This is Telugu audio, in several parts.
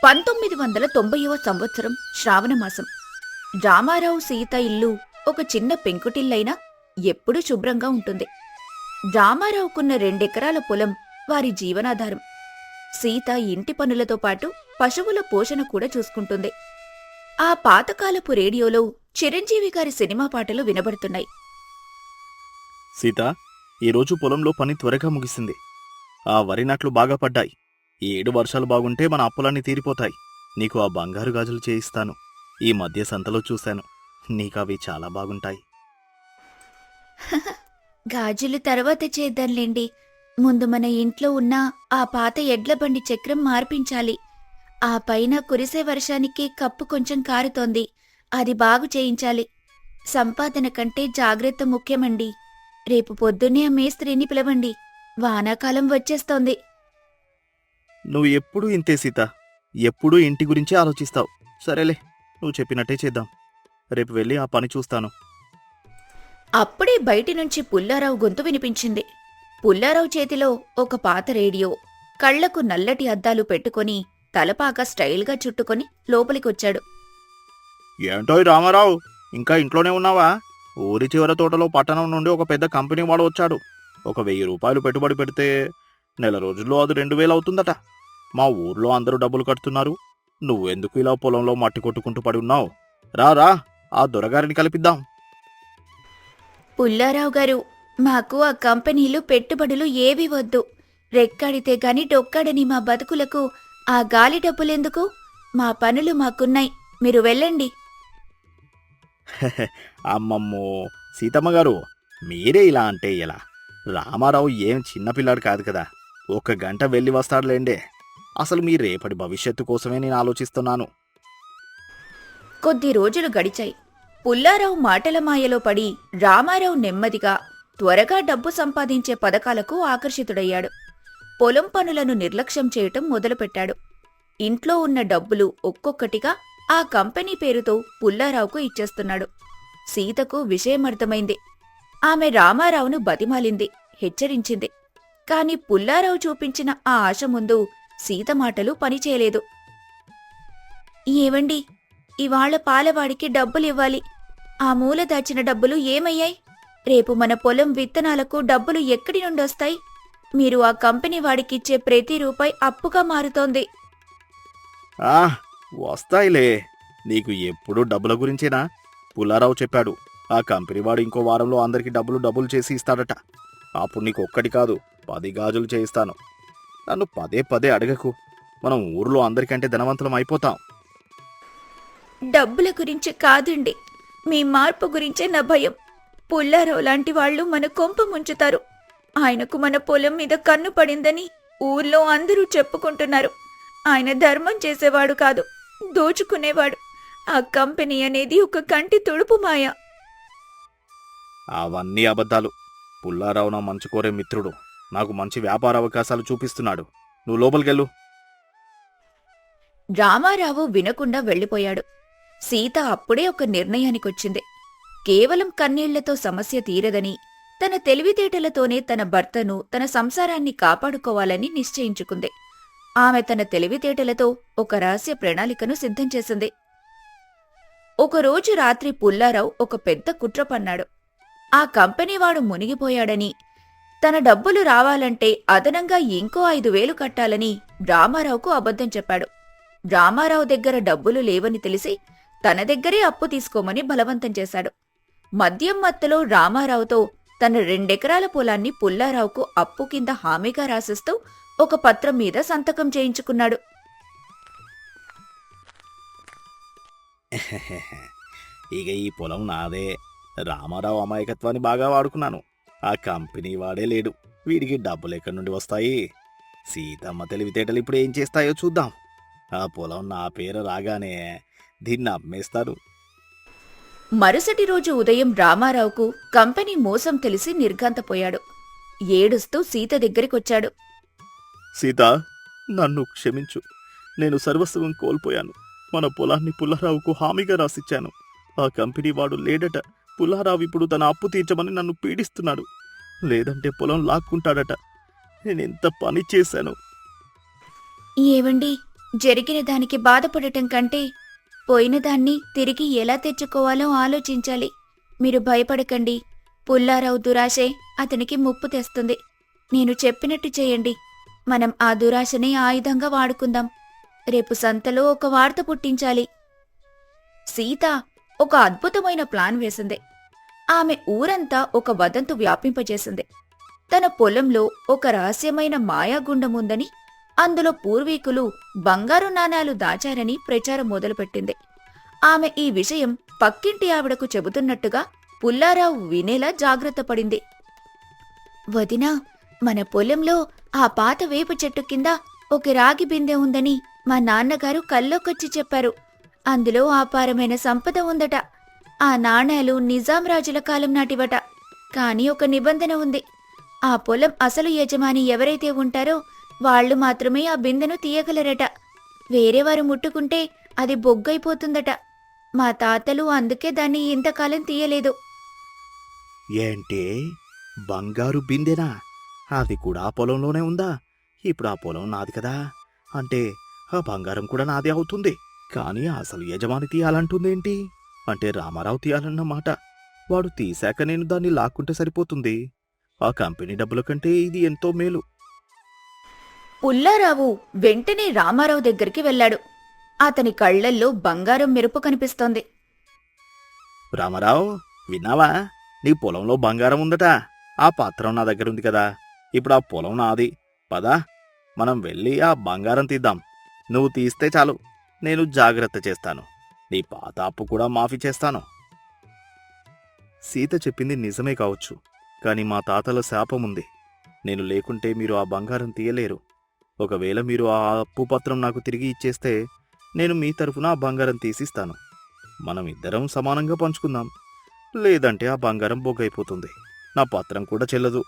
1990వ సంవత్సరం శ్రావణమాసం. రామారావు సీత ఇల్లు ఒక చిన్న పెంకుటిల్లైనా ఎప్పుడూ శుభ్రంగా ఉంటుంది. రామారావుకున్న 2 ఎకరాల పొలం వారి జీవనాధారం. సీత ఇంటి పనులతో పాటు పశువుల పోషణ కూడా చూసుకుంటుంది. ఆ పాతకాలపు రేడియోలో చిరంజీవి గారి సినిమా పాటలు వినబడుతున్నాయి. సీత, ఈరోజు పొలంలో పని త్వరగా ముగిసింది. ఆ వరి నాట్లు బాగా పడ్డాయి. ఈ 7 వర్షాలు బాగుంటే మన అప్పులన్నీ తీరిపోతాయి. నీకు ఆ బంగారు గాజులు చేయిస్తాను. ఈ మధ్య సంతలో చూశాను. నీకవి చాలా బాగుంటాయి. గాజులు తర్వాత చేద్దాంలేండి. ముందు మన ఇంట్లో ఉన్న ఆ పాత ఎడ్ల బండి చక్రం మార్పించాలి. ఆ పైన కురిసే వర్షానికి కప్పు కొంచెం కారుతోంది. అది బాగు చేయించాలి. సంపాదన కంటే జాగ్రత్త ముఖ్యమండి. రేపు పొద్దున్నే ఆ మేస్త్రిని పిలవండి. వానాకాలం వచ్చేస్తోంది. నువ్వు ఎప్పుడూ ఇంతే సీత. ఎప్పుడూ ఇంటి గురించే ఆలోచిస్తావు. సరేలే, నువ్వు చెప్పినట్టే చేద్దాం. రేపు వెళ్ళి ఆ పని చూస్తాను. అప్పుడే బయటి నుంచి పుల్లారావు గొంతు వినిపించింది. పుల్లారావు చేతిలో ఒక పాత రేడియో, కళ్లకు నల్లటి అద్దాలు పెట్టుకుని తలపాక స్టైల్గా చుట్టుకొని లోపలికొచ్చాడు. ఏంటోయ్ రామారావు, ఇంకా ఇంట్లోనే ఉన్నావా? ఊరి చివర తోటలో పట్టణం నుండి ఒక పెద్ద కంపెనీ వాడు వచ్చాడు. ఒక 1000 రూపాయలు పెట్టుబడి పెడితే నెల రోజుల్లో అది 2000 అవుతుందట. మా ఊర్లో అందరూ డబ్బులు కడుతున్నారు. నువ్వెందుకు ఇలా పొలంలో మట్టి కొట్టుకుంటూ పడి ఉన్నావు? రా, ఆ దొరగారిని కలిపిద్దాం. పుల్లారావు గారు, మాకు ఆ కంపెనీలు పెట్టుబడులు ఏవీ వద్దు. రెక్కాడితే గాని డొక్కాడని మా బతుకులకు ఆ గాలి డబ్బులెందుకు? మా పనులు మాకున్నాయి. మీరు వెళ్ళండి. అమ్మమ్మో సీతమ్మ గారు, మీరే ఇలా అంటే ఎలా? రామారావు ఏం చిన్నపిల్లాడు కాదు కదా. 1 గంట వెళ్ళి వస్తాడులేండే. అసలు మీ రేపటి భవిష్యత్తు కోసమే నేను ఆలోచిస్తున్నాను. కొద్ది రోజులు గడిచాయి. పుల్లారావు మాటల మాయలో పడి రామారావు నెమ్మదిగా, త్వరగా డబ్బు సంపాదించే పథకాలకు ఆకర్షితుడయ్యాడు. పొలం పనులను నిర్లక్ష్యం చేయటం మొదలుపెట్టాడు. ఇంట్లో ఉన్న డబ్బులు ఒక్కొక్కటిగా ఆ కంపెనీ పేరుతో పుల్లారావుకు ఇచ్చేస్తున్నాడు. సీతకు విషయమర్థమైంది. ఆమె రామారావును బతిమాలింది, హెచ్చరించింది. కాని పుల్లారావు చూపించిన ఆ ఆశ ముందు సీత మాటలు పనిచేయలేదు. ఏవండి, ఇవాళ పాలవాడికి డబ్బులివ్వాలి. ఆ మూల దాచిన డబ్బులు ఏమయ్యాయి? రేపు మన పొలం విత్తనాలకు డబ్బులు ఎక్కడి నుండొస్తాయి? మీరు ఆ కంపెనీ వాడికిచ్చే ప్రతి రూపాయి అప్పుగా మారుతోంది. వస్తాయిలే. నీకు ఎప్పుడూ డబ్బుల గురించేనా? పుల్లారావు చెప్పాడు, ఆ కంపెనీ వాడు ఇంకో వారంలో అందరికీ డబ్బులు చేసి ఇస్తాడట. అప్పుడు నీకు ఒక్కటి కాదు 10 గాజులు చేయిస్తాను. నన్ను పదే అడగకు. మనం ఊర్లో అందరికంటే ధనవంతులం అయిపోతాం. డబ్బుల గురించి కాదండి, మీ మార్పు గురించే నా భయం. పుల్లారావు లాంటి వాళ్లు మన కొంప ముంచుతారు. ఆయనకు మన పొలం మీద కన్ను పడిందని ఊర్లో అందరూ చెప్పుకుంటున్నారు. ఆయన ధర్మం చేసేవాడు కాదు, దోచుకునేవాడు. ఆ కంపెనీ అనేది ఒక కంటి తుడుపు మాయ. అవన్నీ అబద్ధాలు. పుల్లారావు నా మంచి కోరే మిత్రుడు. నాకు మంచి వ్యాపార అవకాశాలు చూపిస్తున్నాడు. నువ్వు లోపలికెళ్ళు. రామారావు వినకుండా వెళ్ళిపోయాడు. సీత అప్పుడే ఒక నిర్ణయానికొచ్చింది. కేవలం కన్నీళ్లతో సమస్య తీరదని, తన తెలివితేటలతోనే తన భర్తను, తన సంసారాన్ని కాపాడుకోవాలని నిశ్చయించుకుంది. ఆమె తన తెలివితేటలతో ఒక రహస్య ప్రణాళికను సిద్ధం చేసింది. ఒకరోజు రాత్రి పుల్లారావు ఒక పెద్ద కుట్ర పన్నాడు. ఆ కంపెనీవాడు మునిగిపోయాడని, తన డబ్బులు రావాలంటే అదనంగా ఇంకో 5000 కట్టాలని రామారావుకు అబద్ధం చెప్పాడు. రామారావు దగ్గర డబ్బులు లేవని తెలిసి తన దగ్గరే అప్పు తీసుకోమని బలవంతం చేశాడు. మద్యం మత్తులో రామారావుతో తన 2 ఎకరాల పొలాన్ని పుల్లారావుకు అప్పు కింద హామీగా రాసిస్తూ ఒక పత్రం మీద సంతకం చేయించుకున్నాడు. ఇక ఈ పొలం నాదే. రామారావు అమాయకత్వాన్ని బాగా వాడుకున్నాను. ఆ కంపెనీ వాడే లేడు. వీడికి డబ్బులు ఎక్కడి నుండి వస్తాయి? సీతమ్మ తెలివితేటలు ఇప్పుడు ఏం చేస్తాయో చూద్దాం. ఆ పొలం నా పేరు రాగానే దీన్ని అమ్మేస్తాను. మరుసటి రోజు ఉదయం రామారావుకు కంపెనీ మోసం తెలిసి నిర్ఘాంతపోయాడు. ఏడుస్తూ సీత దగ్గరికొచ్చాడు. సీత, నన్ను క్షమించు. నేను సర్వస్వం కోల్పోయాను. మన పొలాన్ని పుల్లారావుకు హామీగా రాసిచ్చాను. ఆ కంపెనీ వాడు లేడట. పుల్లారావు ఇప్పుడు తన అప్పు తీర్చమని నన్ను పీడిస్తున్నాడు. లేదంటే పొలం లాక్కుంటాడట. నేనెంత పని చేశాను. ఏవండి, జరిగిన దానికి బాధపడటం కంటే పోయిన దాన్ని తిరిగి ఎలా తెచ్చుకోవాలో ఆలోచించాలి. మీరు భయపడకండి. పుల్లారావు దురాశే అతనికి ముప్పు తెస్తుంది. నేను చెప్పినట్టు చేయండి. మనం ఆ దురాశని ఆయుధంగా వాడుకుందాం. రేపు సంతలో ఒక వార్త పుట్టించాలి. సీత ఒక అద్భుతమైన ప్లాన్ వేసింది. ఆమె ఊరంతా ఒక వదంతు వ్యాపింపజేసింది. తన పొలంలో ఒక రహస్యమైన మాయాగుండం ఉందని, అందులో పూర్వీకులు బంగారు నాణాలు దాచారని ప్రచారం మొదలుపెట్టింది. ఆమె ఈ విషయం పక్కింటి ఆవిడకు చెబుతున్నట్టుగా పుల్లారావు వినేలా జాగ్రత్త పడింది. వదినా, మన పొలంలో ఆ పాత వేప చెట్టు కింద ఒక రాగి బిందె ఉందని మా నాన్నగారు కల్లోకొచ్చి చెప్పారు. అందులో అపారమైన సంపద ఉందట. ఆ నాణేలు నిజాం రాజుల కాలం నాటివట. కాని ఒక నిబంధన ఉంది. ఆ పొలం అసలు యజమాని ఎవరైతే ఉంటారో వాళ్లు మాత్రమే ఆ బిందెను తీయగలరట. వేరేవారు ముట్టుకుంటే అది బొగ్గైపోతుందట. మా తాతలు అందుకే దాన్ని ఇంతకాలం తీయలేదు. ఏంటి, బంగారు బిందెనా? అది కూడా ఆ పొలంలోనే ఉందా? ఇప్పుడు ఆ పొలం నాది కదా, అంటే ఆ బంగారం కూడా నాదే అవుతుంది. కానీ అసలు యజమాని తీయాలంటుందేంటి? అంటే రామారావు తీయాలన్నమాట. వాడు తీశాక నేను దాన్ని లాక్కుంటే సరిపోతుంది. ఆ కంపెనీ డబ్బుల కంటే ఇది ఎంతో మేలు. పుల్లారావు వెంటనే రామారావు దగ్గరికి వెళ్ళాడు. అతని కళ్లల్లో బంగారం మెరుపు కనిపిస్తోంది. రామారావు, విన్నావా? నీ పొలంలో బంగారం ఉందట. ఆ పత్రం నా దగ్గరుంది కదా. ఇప్పుడు ఆ పొలం నాది. పదా, మనం వెళ్ళి ఆ బంగారం తీద్దాం. నువ్వు తీస్తే చాలు, నేను జాగ్రత్త చేస్తాను. నీ పాత అప్పు కూడా మాఫీ చేస్తాను. సీత చెప్పింది నిజమే కావచ్చు, కాని మా తాతల శాపముంది. నేను లేకుంటే మీరు ఆ బంగారం తీయలేరు. ఒకవేళ మీరు ఆ అప్పు పత్రం నాకు తిరిగి ఇచ్చేస్తే నేను మీ తరఫున ఆ బంగారం తీసిస్తాను. మనం ఇద్దరం సమానంగా పంచుకుందాం. లేదంటే ఆ బంగారం బొగ్గైపోతుంది. నా పత్రం కూడా చెల్లదు.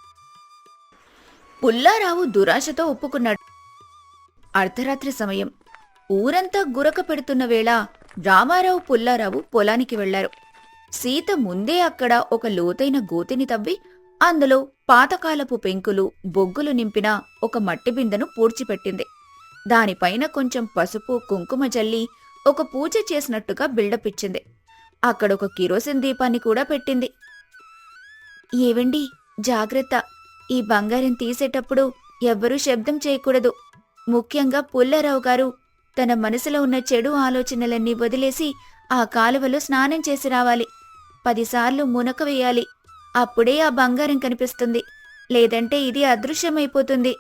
పుల్లారావు దురాశతో ఒప్పుకున్నాడు. అర్ధరాత్రి సమయం. ఊరంతా గురక పెడుతున్న వేళ రామారావు పుల్లారావు పొలానికి వెళ్లారు. సీత ముందే అక్కడ ఒక లోతైన గోతిని తవ్వి అందులో పాతకాలపు పెంకులు, బొగ్గులు నింపిన ఒక మట్టి బిందెను పూడ్చిపెట్టింది. దానిపైన కొంచెం పసుపు, కుంకుమ జల్లి ఒక పూజ చేసినట్టుగా బిల్డప్ ఇచ్చింది. అక్కడొక కిరోసిన్ దీపాన్ని కూడా పెట్టింది. ఏవండి, జాగ్రత్త. ఈ బంగారం తీసేటప్పుడు ఎవ్వరూ శబ్దం చేయకూడదు. ముఖ్యంగా పుల్లారావు గారు తన మనసులో ఉన్న చెడు ఆలోచనలన్నీ వదిలేసి ఆ కాలువలో స్నానం చేసి రావాలి. 10 సార్లు మునక వేయాలి. అప్పుడే ఆ బంగారం కనిపిస్తుంది. లేదంటే ఇది అదృశ్యమైపోతుంది.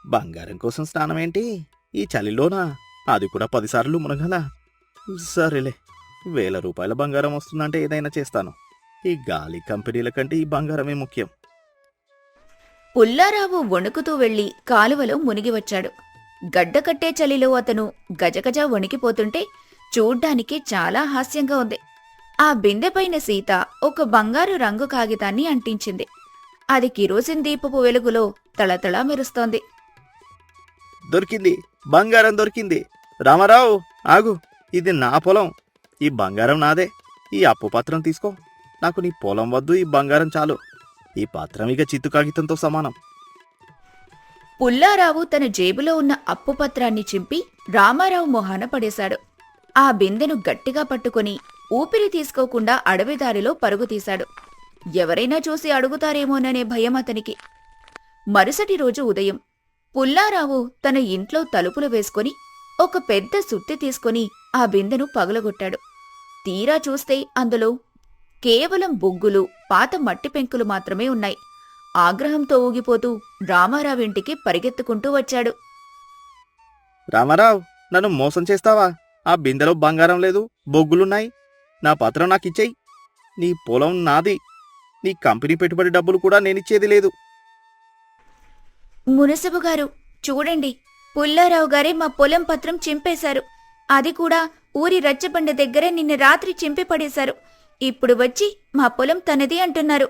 బంగారం కోసం స్నానమేంటి ఈ చలిలోనా? అది కూడా 10 సార్లు మునగాల? సరేలే, 1000 రూపాయల బంగారం వస్తుందంటే ఏదైనా చేస్తాను. ఈ గాలి కంపెనీల కంటే ఈ బంగారమే ముఖ్యం. పుల్లారావు వణుకుతూ వెళ్లి కాలువలో మునిగి వచ్చాడు. గడ్డకట్టే చలిలో అతను గజగజ వణికిపోతుంటే చూడ్డానికి చాలా హాస్యంగా ఉంది. ఆ బిందెపైన సీత ఒక బంగారు రంగు కాగితాన్ని అంటించింది. అది కిరోసిన్ దీపపు వెలుగులో తళతళా మెరుస్తోంది. దొరికింది, బంగారం దొరికింది. రామారావు, ఆగు. ఇది నా పొలం. ఈ బంగారం నాదే. ఈ అప్పు పత్రం తీసుకో. నాకు నీ పొలం వద్దు, ఈ బంగారం చాలు. ఈ పత్రం ఇక చిత్తు కాగితంతో సమానం. పుల్లారావు తన జేబులో ఉన్న అప్పు పత్రాన్ని చింపి రామారావు మొహాన పడేశాడు. ఆ బిందెను గట్టిగా పట్టుకుని ఊపిరి తీసుకోకుండా అడవిదారిలో పరుగు తీశాడు. ఎవరైనా చూసి అడుగుతారేమోననే భయం అతనికి. మరుసటి రోజు ఉదయం పుల్లారావు తన ఇంట్లో తలుపులు వేసుకుని ఒక పెద్ద సుత్తి తీసుకుని ఆ బిందెను పగులగొట్టాడు. తీరా చూస్తే అందులో కేవలం బొగ్గులు, పాత మట్టి పెంకులు మాత్రమే ఉన్నాయి. ఆగ్రహంతో ఊగిపోతూ రామారావు ఇంటికి పరిగెత్తుకుంటూ వచ్చాడు. రామారావు, నన్ను మోసం చేస్తావా? ఆ బిందెలో బంగారం లేదు, బొగ్గులున్నాయి. నా పత్రం నాకిచ్చేయి. నీ పొలం నాది. నీ కంపెనీ పెట్టుబడి డబ్బులు కూడా నేనిచ్చేది లేదు. మునసబు గారు, చూడండి, పుల్లారావు గారే మా పొలం పత్రం చింపేశారు. అది కూడా ఊరి రచ్చబండ దగ్గరే నిన్న రాత్రి చింపి పడేశారు. ఇప్పుడు వచ్చి మా పొలం తనది అంటున్నారు.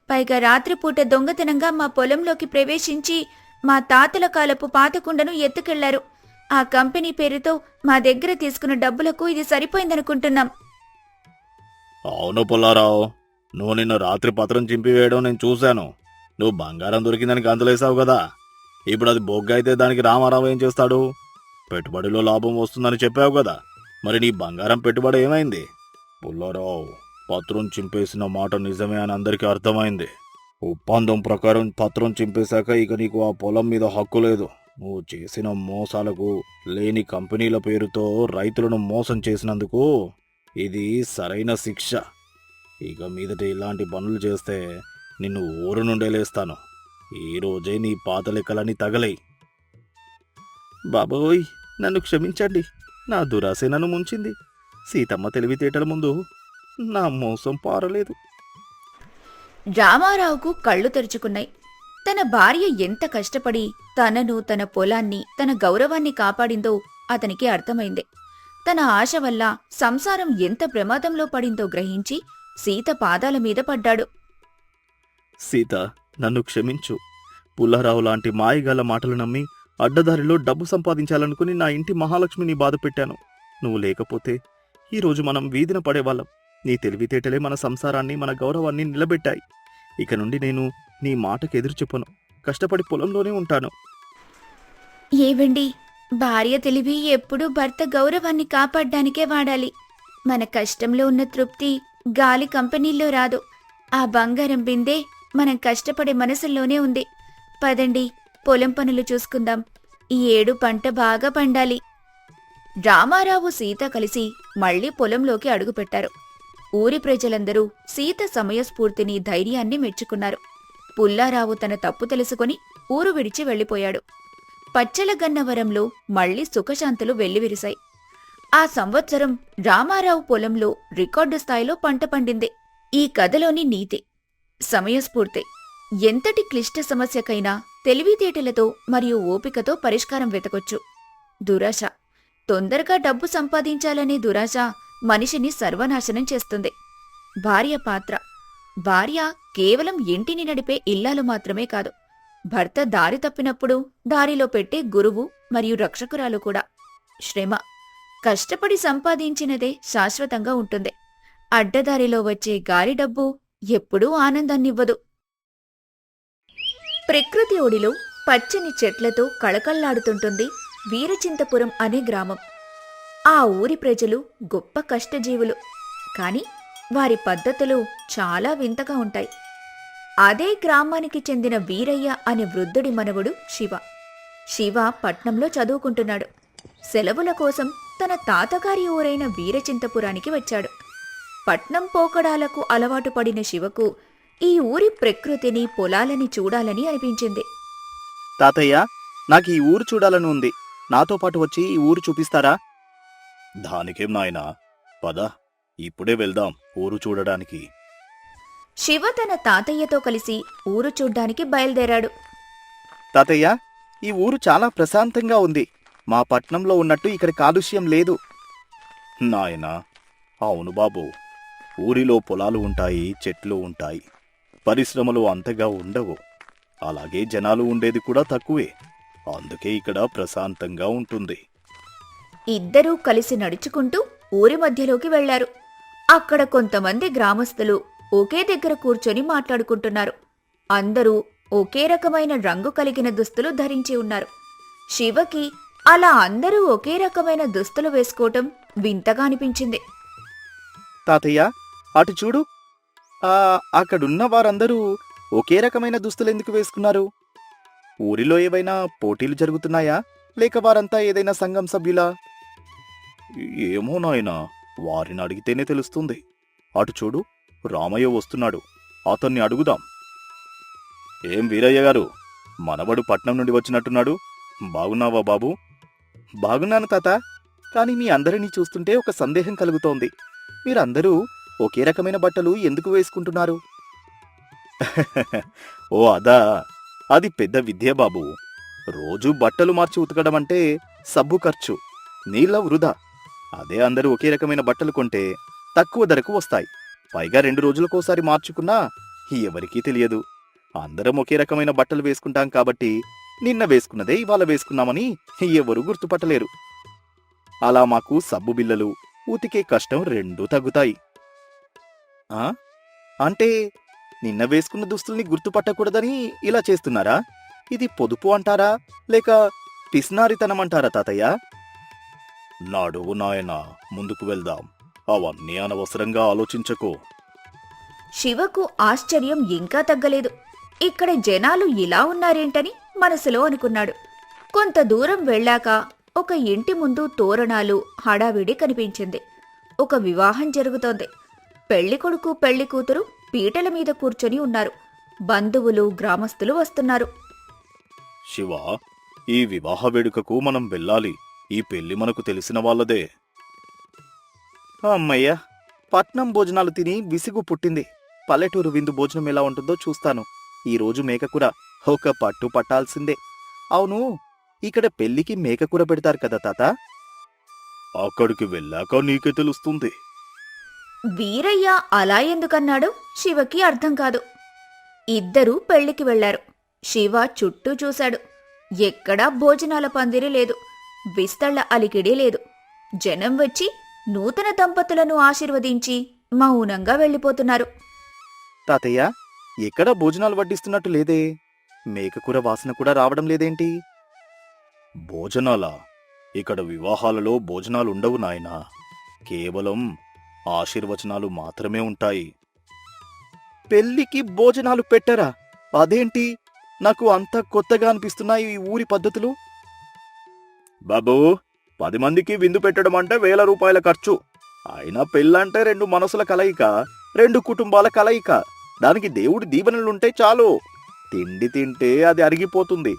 పైగా రాత్రిపూట దొంగతనంగా మా పొలంలోకి ప్రవేశించి మా తాతల కాలపు పాతకుండను ఎత్తుకెళ్లారు. ఆ కంపెనీ పేరుతో మా దగ్గర తీసుకున్న డబ్బులకు ఇది సరిపోయిందనుకుంటున్నాం. అవును పుల్లారావు, నువ్వు నిన్న రాత్రి పత్రం చింపివేయడం నేను చూశాను. నువ్వు బంగారం దొరికిందని గంతులేసావు కదా. ఇప్పుడు అది బొగ్గ అయితే దానికి రామారావు ఏం చేస్తాడు? పెట్టుబడిలో లాభం వస్తుందని చెప్పావు కదా, మరి నీ బంగారం పెట్టుబడి ఏమైంది? పుల్లారావు, పత్రం చింపేసిన మాట నిజమే అని అందరికీ అర్థమైంది. ఒప్పందం ప్రకారం పత్రం చింపేశాక ఇక నీకు ఆ పొలం మీద హక్కు లేదు. నువ్వు చేసిన మోసాలకు, లేని కంపెనీల పేరుతో రైతులను మోసం చేసినందుకు ఇది సరైన శిక్ష. ఇక మీదట ఇలాంటి పనులు చేస్తే నిన్ను ఊరు నుండే లేస్తాను. ఈరోజే నీ పాత లెక్కలని తగలై. బాబోయ్, నన్ను క్షమించండి. నా దురాశే నన్ను ముంచింది. సీతమ్మ తెలివితేటల ముందు నా మోసం పారలేదు. రామారావుకు కళ్ళు తెరుచుకున్నాయి. తన భార్య ఎంత కష్టపడి తనను, తన పొలాన్ని, తన గౌరవాన్ని కాపాడిందో అతనికి అర్థమైంది. తన ఆశ వల్ల సంసారం ఎంత ప్రమాదంలో పడిందో గ్రహించి సీత పాదాల మీద పడ్డాడు. సీత, నన్ను క్షమించు. పుల్లారావు లాంటి మాయగాల మాటలు నమ్మి అడ్డదారిలో డబ్బు సంపాదించాలనుకుని నా ఇంటి మహాలక్ష్మిని బాధ పెట్టాను. నువ్వు లేకపోతే ఈరోజు మనం వీధిన పడేవాళ్ళం. నీ తెలివితేటలే మన సంసారాన్ని, మన గౌరవాన్ని నిలబెట్టాయి. ఇక నుండి నేను నీ మాటకు ఎదురు చెప్పను. కష్టపడి పొలంలోనే ఉంటాను. ఏవండి, భార్య తెలివి ఎప్పుడూ భర్త గౌరవాన్ని కాపాడ్డానికే వాడాలి. మన కష్టంలో ఉన్న తృప్తి గాలి కంపెనీల్లో రాదు. ఆ బంగారం బిందే మనం కష్టపడే మనసుల్లోనే ఉంది. పదండి, పొలం పనులు చూసుకుందాం. ఈ ఏడు పంట బాగా పండాలి. రామారావు, సీత కలిసి మళ్లీ పొలంలోకి అడుగుపెట్టారు. ఊరి ప్రజలందరూ సీత సమయస్ఫూర్తిని, ధైర్యాన్ని మెచ్చుకున్నారు. పుల్లారావు తన తప్పు తెలుసుకొని ఊరు విడిచి వెళ్లిపోయాడు. పచ్చల గన్నవరంలో మళ్లీ సుఖశాంతులు వెల్లివిరిశాయి. ఆ సంవత్సరం రామారావు పొలంలో రికార్డు స్థాయిలో పంట పండింది. ఈ కథలోని నీతి సమయస్ఫూర్తి. ఎంతటి క్లిష్ట సమస్యకైనా తెలివితేటలతో మరియు ఓపికతో పరిష్కారం వెతకొచ్చు. దురాశ, తొందరగా డబ్బు సంపాదించాలనే దురాశ మనిషిని సర్వనాశనం చేస్తుంది. భార్య పాత్ర. భార్య కేవలం ఇంటిని నడిపే ఇల్లాలు మాత్రమే కాదు, భర్త దారి తప్పినప్పుడు దారిలో పెట్టే గురువు మరియు రక్షకురాలు కూడా. శ్రమ. కష్టపడి సంపాదించినదే శాశ్వతంగా ఉంటుంది. అడ్డదారిలో వచ్చే గాలి డబ్బు ఎప్పుడూ ఆనందాన్నివ్వదు. ప్రకృతి ఒడిలో పచ్చని చెట్లతో కళకళ్లాడుతుంటుంది వీరచింతపురం అనే గ్రామం. ఆ ఊరి ప్రజలు గొప్ప కష్టజీవులు, కాని వారి పద్ధతులు చాలా వింతగా ఉంటాయి. అదే గ్రామానికి చెందిన వీరయ్య అనే వృద్ధుడి మనవడు శివ. శివ పట్నంలో చదువుకుంటున్నాడు. సెలవుల కోసం తన తాతగారి ఊరైన వీరచింతపురానికి వచ్చాడు. పట్నం పోకడాలకు అలవాటు పడిన శివకు ఈ ఊరి ప్రకృతిని, పొలాలని చూడాలని అనిపించింది. తాతయ్య, నాకు ఈ ఊరు చూడాలని ఉంది. నాతో పాటు వచ్చి ఈ ఊరు చూపిస్తారా? దానికేం నాయనా, పద, ఇప్పుడే వెళ్దాం ఊరు చూడడానికి. శివ తన తాతయ్యతో కలిసి ఊరు చూడ్డానికి బయలుదేరాడు. తాతయ్య, ఈ ఊరు చాలా ప్రశాంతంగా ఉంది. మా పట్నంలో ఉన్నట్టు ఇక్కడ కాలుష్యం లేదు. నాయనా, అవును బాబు. ఊరిలో పొలాలు ఉంటాయి, చెట్లు ఉంటాయి, పరిశ్రమలు అంతగా ఉండవు. అలాగే జనాలు ఉండేది కూడా తక్కువే. అందుకే ఇక్కడ ప్రశాంతంగా ఉంటుంది. ఇద్దరూ కలిసి నడుచుకుంటూ ఊరి మధ్యలోకి వెళ్లారు. అక్కడ కొంతమంది గ్రామస్తులు ఒకే దగ్గర కూర్చొని మాట్లాడుకుంటున్నారు. అందరూ ఒకే రకమైన రంగు కలిగిన దుస్తులు ధరించి ఉన్నారు. శివకి అలా అందరూ ఒకే రకమైన దుస్తులు వేసుకోవటం వింతగా అనిపించింది. తాతయ్య, అటు చూడు. అక్కడున్న వారందరూ ఒకే రకమైన దుస్తులెందుకు వేసుకున్నారు? ఊరిలో ఏవైనా పోటీలు జరుగుతున్నాయా, లేక వారంతా ఏదైనా సంఘం సభ్యులా? ఏమో నాయనా, వారిని అడిగితేనే తెలుస్తుంది. అటు చూడు, రామయ్య వస్తున్నాడు. అతన్ని అడుగుదాం. ఏం వీరయ్య గారు, మనవడు పట్నం నుండి వచ్చినట్టున్నాడు. బాగున్నావా బాబు? బాగున్నాను తాత. కాని మీ అందరినీ చూస్తుంటే ఒక సందేహం కలుగుతోంది. మీరందరూ ఒకే రకమైన బట్టలు ఎందుకు వేసుకుంటున్నారు? ఓ అదా, అది పెద్ద విద్య బాబు. రోజూ బట్టలు మార్చి ఉతకడం అంటే సబ్బు ఖర్చు, నీళ్ళ వృధా. అదే అందరూ ఒకే రకమైన బట్టలు కొంటే తక్కువ ధరకు వస్తాయి. పైగా 2 రోజులకోసారి మార్చుకున్నా ఎవరికీ తెలియదు. అందరం ఒకే రకమైన బట్టలు వేసుకుంటాం కాబట్టి నిన్న వేసుకున్నదే ఇవాళ వేసుకున్నామని ఎవరూ గుర్తుపట్టలేరు. అలా మాకు సబ్బు బిల్లలు, ఉతికే కష్టం 2 తగ్గుతాయి. అంటే నిన్న వేసుకున్న దుస్తుల్ని గుర్తుపట్టకూడదని ఇలా చేస్తున్నారా? ఇది పొదుపు అంటారా, లేక పిస్నారితనం అంటారా తాతయ్య? నడువు నాయనా, ముందుకు వెళ్దాం. అవన్నీ అనవసరంగా ఆలోచించకు. శివకు ఆశ్చర్యం ఇంకా తగ్గలేదు. ఇక్కడ జనాలు ఇలా ఉన్నారేంటని మనసులో అనుకున్నాడు. కొంత దూరం వెళ్ళాక ఒక ఇంటి ముందు తోరణాలు హడావిడి కనిపించింది. ఒక వివాహం జరుగుతోంది. పెళ్లికొడుకు పెళ్లికూతురు పీటల మీద కూర్చొని ఉన్నారు. బంధువులు గ్రామస్తులు వస్తున్నారు. శివ, ఈ వివాహ వేడుకకు మనం వెళ్ళాలి. ఈ పెళ్లి మనకు తెలిసిన వాళ్ళదే. అమ్మయ్య, పట్నం భోజనాలు తిని విసుగు పుట్టింది. పల్లెటూరు విందు భోజనం ఎలా ఉంటుందో చూస్తాను. ఈరోజు మేకకూర ఒక పట్టు పట్టాల్సిందే. అవును, ఇక్కడ పెళ్లికి మేకకూర పెడతారు కదా తాత? అక్కడికి వెళ్ళాక నీకే తెలుస్తుంది. వీరయ్య అలా ఎందుకన్నాడో శివకి అర్థం కాదు. ఇద్దరూ పెళ్లికి వెళ్లారు. శివ చుట్టూ చూశాడు. ఎక్కడా భోజనాల పందిరి లేదు. విస్తళ్ల అలికిడి లేదు. జనం వచ్చి నూతన దంపతులను ఆశీర్వదించి మౌనంగా వెళ్ళిపోతున్నారు. తాతయ్య, ఎక్కడా భోజనాలు వడ్డిస్తున్నట్టు లేదే. మేకకూర వాసన కూడా రావడం లేదేంటి? భోజనాలా? ఇక్కడ వివాహాలలో భోజనాలుండవు నాయనా. కేవలం ఆశీర్వచనాలు మాత్రమే ఉంటాయి. పెళ్లికి భోజనాలు పెట్టరా? అదేంటి? నాకు అంత కొత్తగా అనిపిస్తున్నాయి ఈ ఊరి పద్ధతులు. బాబూ, 10 మందికి విందు పెట్టడం అంటే 1000 రూపాయల ఖర్చు. అయినా పెళ్ళంటే 2 మనసుల కలయిక, 2 కుటుంబాల కలయిక. దానికి దేవుడి దీవెనలుంటే చాలు. తిండి తింటే అది అరిగిపోతుంది,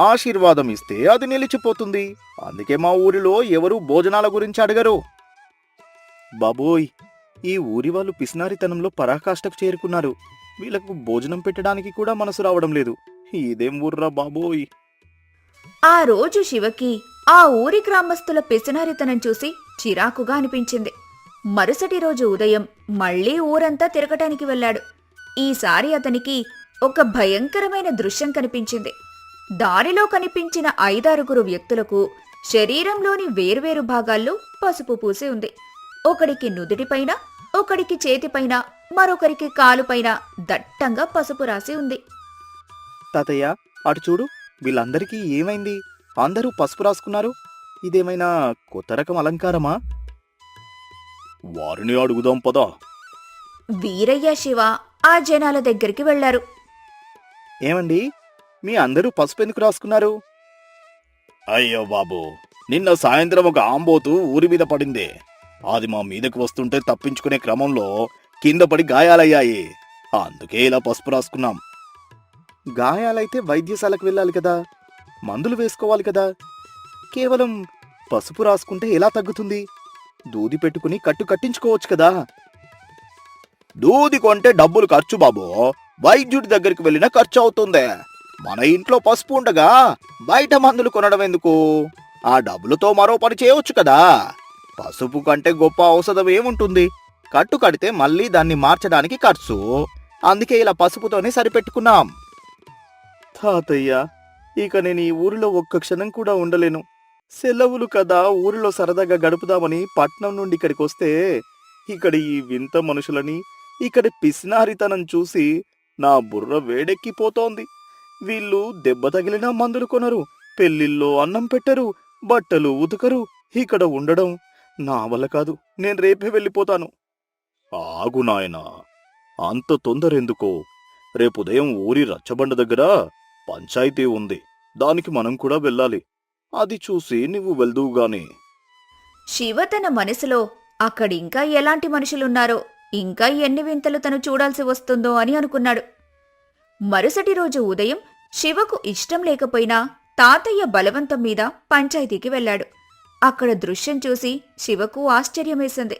ఆశీర్వాదం ఇస్తే అది నిలిచిపోతుంది. అందుకే మా ఊరిలో ఎవరూ భోజనాల గురించి అడగరు. బాబోయ్, ఈ ఊరి వాళ్ళు పిసినారితనంలో పరాకాష్ఠకు చేరుకున్నారు. వీళ్లకు భోజనం పెట్టడానికి కూడా మనసు రావడం లేదు. ఇదేం ఊర్రా బాబోయ్. ఆ రోజు శివకి ఆ ఊరి గ్రామస్తుల పిసినారితనం చూసి చిరాకుగా అనిపించింది. మరుసటి రోజు ఉదయం మళ్లీ ఊరంతా తిరగటానికి వెళ్లాడు. ఈసారి అతనికి ఒక భయంకరమైన దృశ్యం కనిపించింది. దారిలో కనిపించిన 5-6 వ్యక్తులకు శరీరంలోని వేర్వేరు భాగాల్లో పసుపు పూసి ఉంది. ఒకడికి నుదుటిపైన, ఒకడికి చేతిపైన, మరొకరికి కాలుపైన దట్టంగా పసుపు రాసి ఉంది. తాతయ్య, అటు చూడు, వీళ్ళందరికీ ఏమైంది? అందరూ పసుపు రాసుకున్నారు. ఇదేమైనా కొత్త రకం అలంకారమా? వారిని అడుగుదాం పదా. వీరయ్య, శివ ఆ జనాల దగ్గరికి వెళ్లారు. ఏమండి, మీ అందరూ పసుపు ఎందుకు రాసుకున్నారు? అయ్యో బాబు, నిన్న సాయంత్రం ఒక ఆంబోతు ఊరి మీద పడింది. అది మా మీదకు వస్తుంటే తప్పించుకునే క్రమంలో కింద పడి గాయాలయ్యాయి. అందుకే ఇలా పసుపు రాసుకున్నాం. గాయాలైతే వైద్యశాలకు వెళ్ళాలి కదా, మందులు వేసుకోవాలి కదా. కేవలం పసుపు రాసుకుంటే ఎలా తగ్గుతుంది? దూది పెట్టుకుని కట్టించుకోవచ్చు కదా. దూది కొంటే డబ్బులు ఖర్చు బాబు. వైద్యుడి దగ్గరికి వెళ్ళినా ఖర్చు అవుతుంది. మన ఇంట్లో పసుపు ఉండగా బయట మందులు కొనడం ఎందుకు? ఆ డబ్బులతో మరో పని చేయవచ్చు కదా. పసుపు కంటే గొప్ప ఔషధం ఏముంటుంది? కట్టు కడితే మళ్ళీ దాన్ని మార్చడానికి ఖర్చు. అందుకే ఇలా పసుపుతోనే సరిపెట్టుకున్నాం. తాతయ్య, ఇక నేను ఈ ఊరిలో ఒక్క క్షణం కూడా ఉండలేను. సెలవులు కదా, ఊరిలో సరదాగా గడుపుదామని పట్నం నుండి ఇక్కడికి వస్తే ఇక్కడ ఈ వింత మనుషులని, ఇక్కడ పిసినారితనం చూసి నా బుర్ర వేడెక్కిపోతోంది. వీళ్ళు దెబ్బ తగిలినా మందులు కొనరు, పెళ్లిల్లో అన్నం పెట్టరు, బట్టలు ఉతకరు. ఇక్కడ ఉండడం నా వల్ల కాదు. నేను రేపే వెళ్ళిపోతాను. ఆగు నాయనా, అంత తొందరెందుకో? రేపుదయం ఊరి రచ్చబండ దగ్గర పంచాయితీ ఉంది. దానికి మనం కూడా వెళ్ళాలి. అది చూసి నువ్వు వెళ్దువుగాని. శివ తన మనసులో అక్కడింకా ఎలాంటి మనుషులున్నారో, ఇంకా ఎన్ని వింతలు తను చూడాల్సి వస్తుందో అని అనుకున్నాడు. మరుసటి రోజు ఉదయం శివకు ఇష్టం లేకపోయినా తాతయ్య బలవంతం మీద పంచాయతీకి వెళ్లాడు. అక్కడ దృశ్యం చూసి శివకు ఆశ్చర్యమేసింది.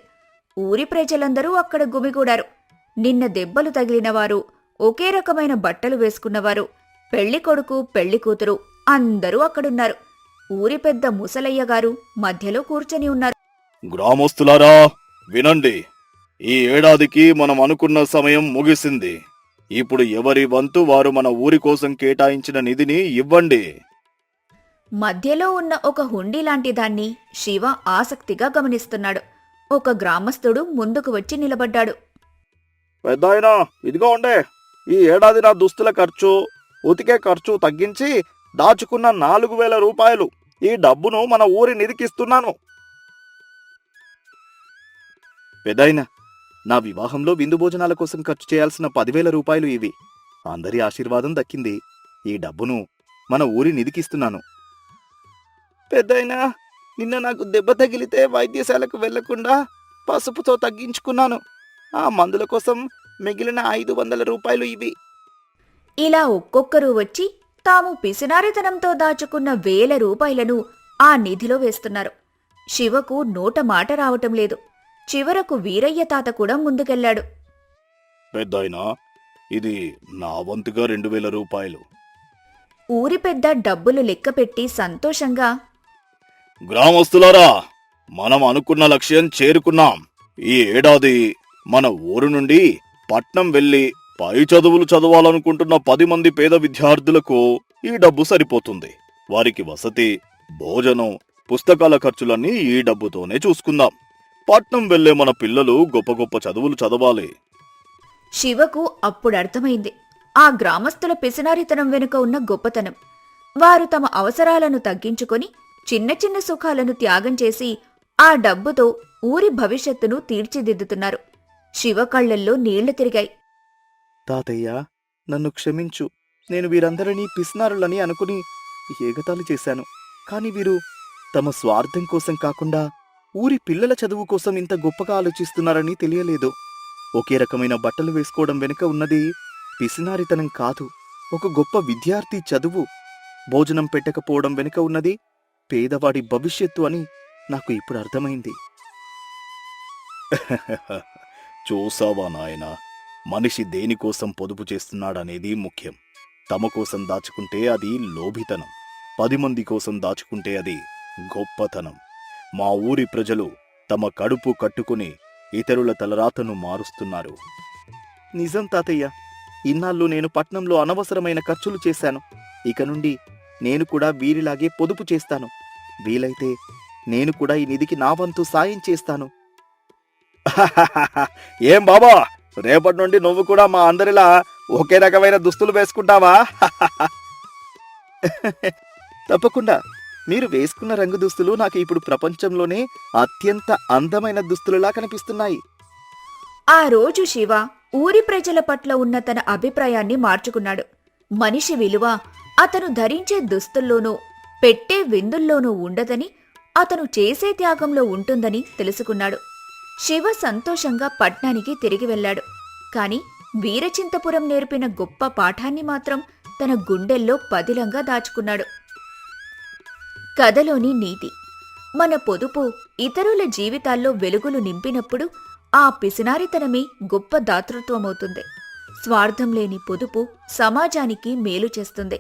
ఊరి ప్రజలందరూ అక్కడ గుమిగూడారు. నిన్న దెబ్బలు తగిలినవారు, ఒకే రకమైన బట్టలు వేసుకున్నవారు, పెళ్లికొడుకు పెళ్లికూతురు అందరూ అక్కడున్నారు. ఊరి పెద్ద ముసలయ్య గారు మధ్యలో కూర్చొని ఉన్నారు. గ్రామస్తులారా, వినండి. ఈ ఏడాదికి మనం అనుకున్న సమయం ముగిసింది. ఇప్పుడు ఎవరి వంతు వారు మన ఊరి కోసం కేటాయించిన నిధిని ఇవ్వండి. మధ్యలో ఉన్న ఒక హుండీ లాంటి దాన్ని శివ ఆసక్తిగా గమనిస్తున్నాడు. ఒక గ్రామస్తుడు ముందుకు వచ్చి నిలబడ్డాడు. పెద్దాయనా, ఇదిగో ఉండే. ఈ ఏడాది నా దుస్తుల ఖర్చు, ఉతికే ఖర్చు తగ్గించి దాచుకున్న 4000 రూపాయలు. ఈ డబ్బును మన ఊరి నిధికిస్తున్నాను. పెద్దాయనా, నా వివాహంలో విందు భోజనాల కోసం ఖర్చు చేయాల్సిన 10,000 రూపాయలు ఇవి. అందరి ఆశీర్వాదం దక్కింది. ఈ డబ్బును మన ఊరి నిధికిస్తున్నాను. పెద్దాయనా, నిన్న నాకు దెబ్బ తగిలితే వైద్యశాలకు వెళ్లకుండా పసుపుతో తగ్గించుకున్నాను. ఆ మందుల కోసం మిగిలిన 500 రూపాయలు ఇవి. ఇలా ఒక్కొక్కరూ వచ్చి తాము పిసినారితనంతో దాచుకున్న 1,000 రూపాయలను ఆ నిధిలో వేస్తున్నారు. శివకు నోట మాట రావటం లేదు. చివరకు వీరయ్య తాత కూడా ముందుకెళ్లాడు. పెద్దాయనా, ఇది నా వంతుగా 2,000 రూపాయలు. ఊరి పెద్ద డబ్బులు లెక్కపెట్టి సంతోషంగా, గ్రామస్తులారా, మనం అనుకున్న లక్ష్యం చేరుకున్నాం. ఈ ఏడాది మన ఊరు నుండి పట్నం వెళ్లి పై చదువులు చదవాలనుకుంటున్న 10 మంది పేద విద్యార్థులకు ఈ డబ్బు సరిపోతుంది. వారికి వసతి, భోజనం, పుస్తకాల ఖర్చులన్నీ ఈ డబ్బుతోనే చూసుకుందాం. పట్నం వెళ్లే మన పిల్లలు గొప్ప గొప్ప చదువులు చదవాలి. శివకు అప్పుడర్థమైంది ఆ గ్రామస్తుల పిసినారితనం వెనుక ఉన్న గొప్పతనం. వారు తమ అవసరాలను తగ్గించుకొని చిన్న చిన్న సుఖాలను త్యాగం చేసి ఆ డబ్బుతో ఊరి భవిష్యత్తును తీర్చిదిద్దుతున్నారు. శివ కళ్లల్లో నీళ్లు తిరిగాయి. తాతయ్య, నన్ను క్షమించు. నేను వీరందరినీ పిసినారులని అనుకుని ఏగతాళి చేశాను. కాని వీరు తమ స్వార్థం కోసం కాకుండా ఊరి పిల్లల చదువు కోసం ఇంత గొప్పగా ఆలోచిస్తున్నారని తెలియలేదు. ఒకే రకమైన బట్టలు వేసుకోవడం వెనుక ఉన్నది పిసినారితనం కాదు, ఒక గొప్ప విద్యార్థి చదువు. భోజనం పెట్టకపోవడం వెనుక ఉన్నది పేదవాడి భవిష్యత్తు అని నాకు ఇప్పుడు అర్థమైంది. చూసావా నాయనా, మనిషి దేనికోసం పొదుపు చేస్తున్నాడనేది ముఖ్యం. తమ కోసం దాచుకుంటే అది లోభితనం, 10 మంది కోసం దాచుకుంటే అది గొప్పతనం. మా ఊరి ప్రజలు తమ కడుపు కట్టుకుని ఇతరుల తలరాతను మారుస్తున్నారు. నిజం తాతయ్య, ఇన్నాళ్ళు నేను పట్నంలో అనవసరమైన ఖర్చులు చేశాను. ఇక నుండి నేను కూడా వీరిలాగే పొదుపు చేస్తాను. వీలైతే నేను కూడా ఈ నిధికి నా వంతు సాయం చేస్తాను. ఏం బాబా, రేపటి నుండి నువ్వు కూడా మా అందరిలా ఒకే రకమైన దుస్తులు వేసుకుంటావా? తప్పకుండా. మీరు వేసుకున్న రంగు దుస్తులు నాకు ఇప్పుడు ప్రపంచంలోనే అత్యంత అందమైన దుస్తులులా కనిపిస్తున్నాయి. ఆ రోజు శివ ఊరి ప్రజల పట్ల ఉన్న తన అభిప్రాయాన్ని మార్చుకున్నాడు. మనిషి విలువ అతను ధరించే దుస్తుల్లోనూ పెట్టే విందుల్లోనూ ఉండదని, అతను చేసే త్యాగంలో ఉంటుందని తెలుసుకున్నాడు. శివ సంతోషంగా పట్నానికి తిరిగి వెళ్లాడు. కాని వీరచింతపురం నేర్పిన గొప్ప పాఠాన్ని మాత్రం తన గుండెల్లో పదిలంగా దాచుకున్నాడు. కథలోని నీతి: మన పొదుపు ఇతరుల జీవితాల్లో వెలుగులు నింపినప్పుడు ఆ పిసినారితనమే గొప్ప దాతృత్వమవుతుంది. స్వార్థం లేని పొదుపు సమాజానికి మేలు చేస్తుంది.